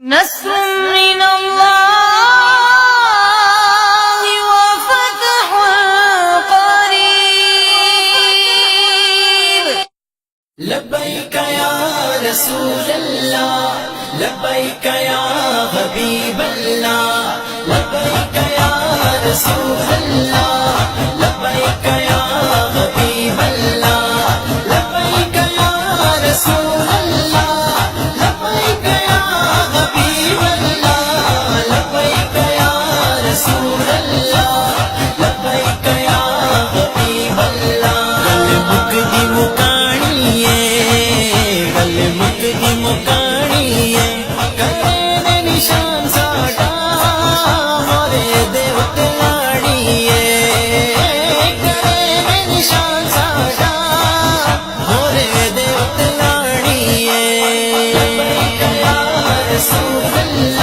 نصر من اللہ وفتح قریب لبیک یا رسول اللہ لبیک یا حبیب اللہ لبیک یا رسول اللہ لبیک یا حبیب اللہ لبیک یا رسول اللہ لبیک یا حبیب اللہ لبیک یا رسول اللہ لبیک یا حبیب اللہ گل مک دی مکانیے کرے نشان ساڈا مورے دیوت لاڑیے کرے نشان ساڈا مورے دیوت لاڑیے لبیک یا رسول اللہ